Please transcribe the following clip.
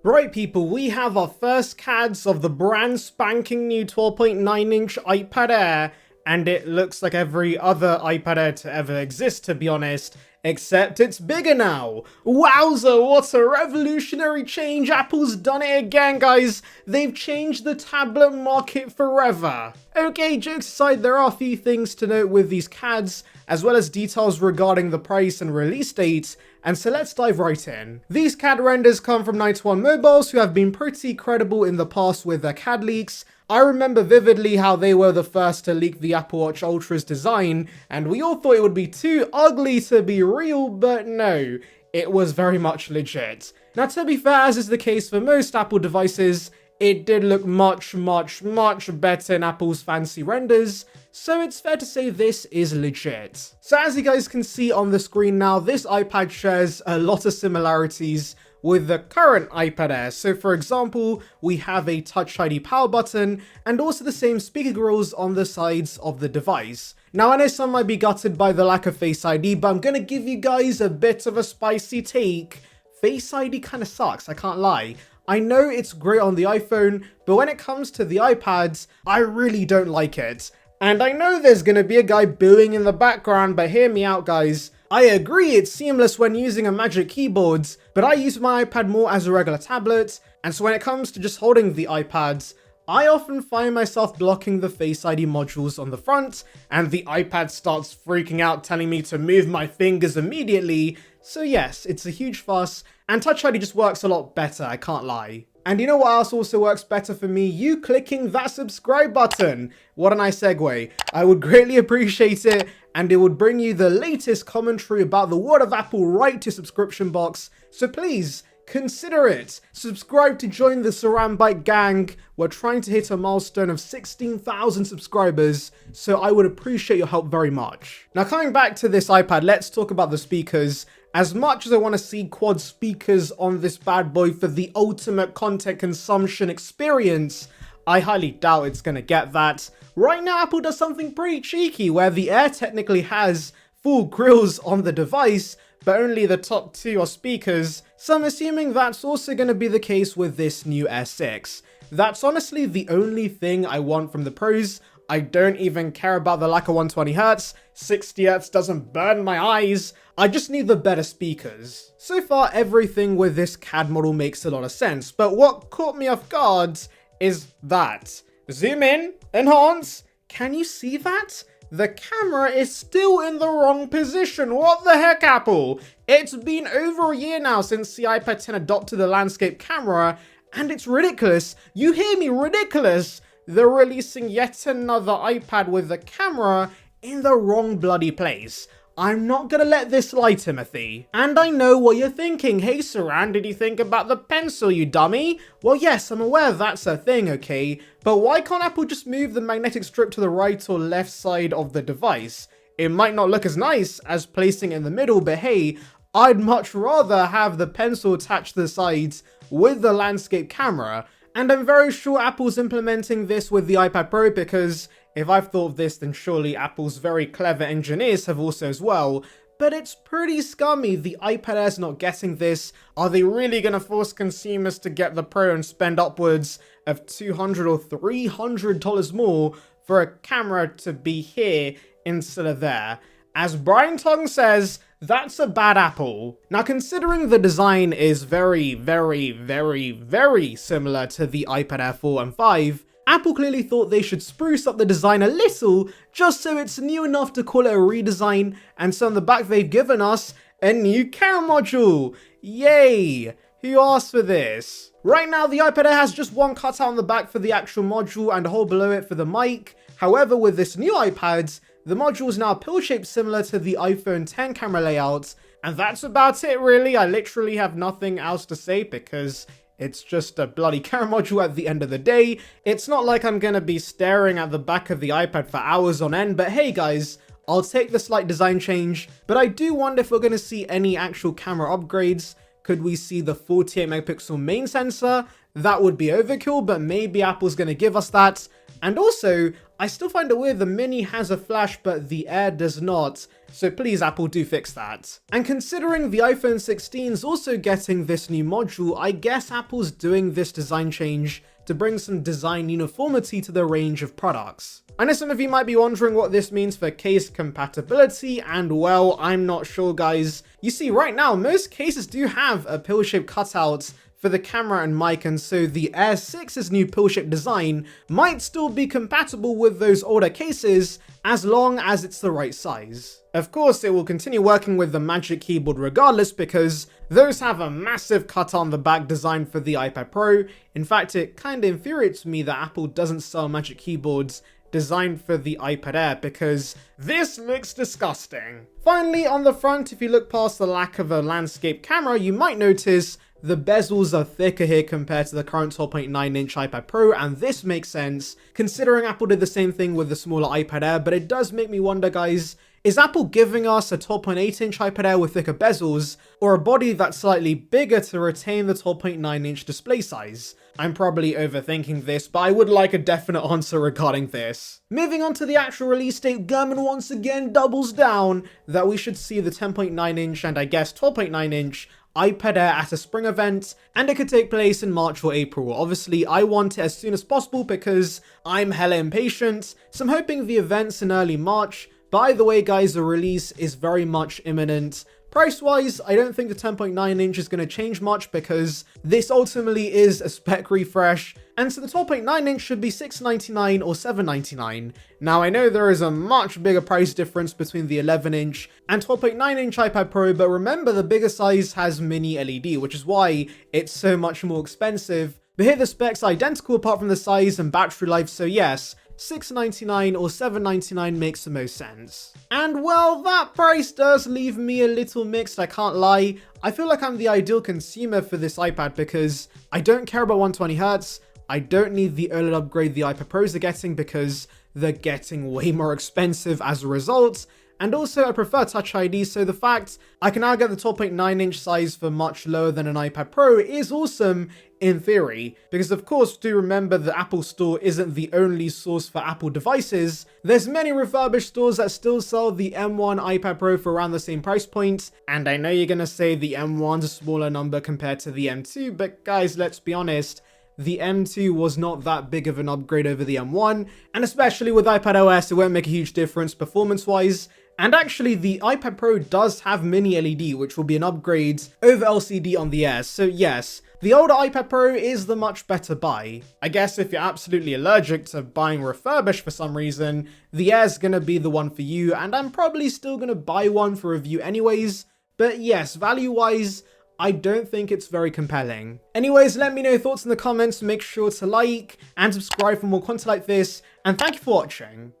Right people, we have our first CADs of the brand spanking new 12.9-inch iPad Air, and it looks like every other iPad Air to ever exist, to be honest, except it's bigger now. Wowza, what a revolutionary change. Apple's done it again, guys. They've changed the tablet market forever. Okay, jokes aside, there are a few things to note with these CADs, as well as details regarding the price and release dates, and so let's dive right in. These CAD renders come from 91 Mobiles, who have been pretty credible in the past with their CAD leaks. I remember vividly how they were the first to leak the Apple Watch Ultra's design, and we all thought it would be too ugly to be real, but no, it was very much legit. Now, to be fair, as is the case for most Apple devices, it did look much better in Apple's fancy renders, so it's fair to say this is legit. So as you guys can see on the screen now, this iPad shares a lot of similarities with the current iPad Air. So for example, we have a Touch ID power button and also the same speaker grills on the sides of the device. Now I know some might be gutted by the lack of Face ID, but I'm gonna give you guys a bit of a spicy take. Face ID kind of sucks, I can't lie. I know it's great on the iPhone, but when it comes to the iPads, I really don't like it. And I know there's gonna be a guy booing in the background, but hear me out, guys. I agree it's seamless when using a Magic Keyboard, but I use my iPad more as a regular tablet, and so when it comes to just holding the iPads, I often find myself blocking the Face ID modules on the front, and the iPad starts freaking out telling me to move my fingers immediately. So yes, it's a huge fuss, and Touch ID just works a lot better, I can't lie. And you know what else also works better for me? You clicking that subscribe button. What a nice segue. I would greatly appreciate it, and it would bring you the latest commentary about the world of Apple right to subscription box. So please, consider it. Subscribe to join the Saranbyte gang. We're trying to hit a milestone of 16,000 subscribers, so I would appreciate your help very much. Now coming back to this iPad, let's talk about the speakers. As much as I want to see quad speakers on this bad boy for the ultimate content consumption experience, I highly doubt it's going to get that. Right now, Apple does something pretty cheeky where the Air technically has full grills on the device, but only the top two are speakers, so I'm assuming that's also going to be the case with this new Air 6. That's honestly the only thing I want from the Pros. I don't even care about the lack of 120Hz, 60Hz doesn't burn my eyes, I just need the better speakers. So far everything with this CAD model makes a lot of sense, but what caught me off guard is that. Zoom in, enhance, can you see that? The camera is still in the wrong position. What the heck, Apple? It's been over a year now since the iPad 10 adopted the landscape camera, and it's ridiculous. You hear me, ridiculous. They're releasing yet another iPad with the camera in the wrong bloody place. I'm not gonna let this lie, Timothy. And I know what you're thinking. Hey Saran, did you think about the pencil, you dummy? Well yes, I'm aware that's a thing, okay? But why can't Apple just move the magnetic strip to the right or left side of the device? It might not look as nice as placing it in the middle, but hey, I'd much rather have the pencil attached to the sides with the landscape camera. And I'm very sure Apple's implementing this with the iPad Pro, because if I've thought of this, then surely Apple's very clever engineers have also as well. But it's pretty scummy, the iPad Air's not getting this. Are they really going to force consumers to get the Pro and spend upwards of $200 or $300 more for a camera to be here instead of there? As Brian Tong says, that's a bad Apple. Now considering the design is very similar to the iPad Air 4 and 5, Apple clearly thought they should spruce up the design a little, just so it's new enough to call it a redesign, and so on the back they've given us a new camera module. Yay! Who asked for this? Right now the iPad Air has just one cutout on the back for the actual module and a hole below it for the mic. However, with this new iPad, the module is now pill-shaped similar to the iPhone 10 camera layout, and that's about it really. I literally have nothing else to say because it's just a bloody camera module at the end of the day. It's not like I'm gonna be staring at the back of the iPad for hours on end, but hey guys, I'll take the slight design change, but I do wonder if we're gonna see any actual camera upgrades. Could we see the 48 megapixel main sensor? That would be overkill, but maybe Apple's gonna give us that. And also, I still find it weird the Mini has a flash but the Air does not. So please, Apple, do fix that. And considering the iPhone 16 is also getting this new module, I guess Apple's doing this design change to bring some design uniformity to the range of products. I know some of you might be wondering what this means for case compatibility, and well, I'm not sure, guys. You see, right now, most cases do have a pill-shaped cutout for the camera and mic, and so the Air 6's new pill-shaped design might still be compatible with those older cases as long as it's the right size. Of course, it will continue working with the Magic Keyboard regardless because those have a massive cut on the back designed for the iPad Pro. In fact, it kinda infuriates me that Apple doesn't sell Magic Keyboards designed for the iPad Air because this looks disgusting. Finally, on the front, if you look past the lack of a landscape camera, you might notice the bezels are thicker here compared to the current 12.9-inch iPad Pro, and this makes sense considering Apple did the same thing with the smaller iPad Air, but it does make me wonder, guys, is Apple giving us a 12.8-inch iPad Air with thicker bezels, or a body that's slightly bigger to retain the 12.9-inch display size? I'm probably overthinking this, but I would like a definite answer regarding this. Moving on to the actual release date, Gurman once again doubles down that we should see the 10.9-inch and I guess 12.9-inch iPad Air at a spring event, and it could take place in March or April. Obviously, I want it as soon as possible because I'm hella impatient, so I'm hoping the event's in early March. By the way, guys, the release is very much imminent. Price-wise, I don't think the 10.9-inch is going to change much because this ultimately is a spec refresh, and so the 12.9-inch should be $699 or $799. Now, I know there is a much bigger price difference between the 11-inch and 12.9-inch iPad Pro, but remember the bigger size has mini LED, which is why it's so much more expensive. But here the specs are identical apart from the size and battery life, so yes, $699 or $799 makes the most sense. And well, that price does leave me a little mixed, I can't lie. I feel like I'm the ideal consumer for this iPad because I don't care about 120Hz, I don't need the OLED upgrade the iPad Pros are getting because they're getting way more expensive as a result. And also I prefer Touch ID, so the fact I can now get the 12.9-inch size for much lower than an iPad Pro is awesome in theory. Because of course, do remember the Apple Store isn't the only source for Apple devices. There's many refurbished stores that still sell the M1 iPad Pro for around the same price point. And I know you're gonna say the M1's a smaller number compared to the M2, but guys, let's be honest, the M2 was not that big of an upgrade over the M1, and especially with iPad OS, it won't make a huge difference performance-wise. And actually, the iPad Pro does have mini LED, which will be an upgrade over LCD on the Air, so yes, the older iPad Pro is the much better buy. I guess if you're absolutely allergic to buying refurbished for some reason, the Air's gonna be the one for you, and I'm probably still gonna buy one for review anyways, but yes, value-wise, I don't think it's very compelling. Anyways, let me know your thoughts in the comments, make sure to like and subscribe for more content like this, and thank you for watching.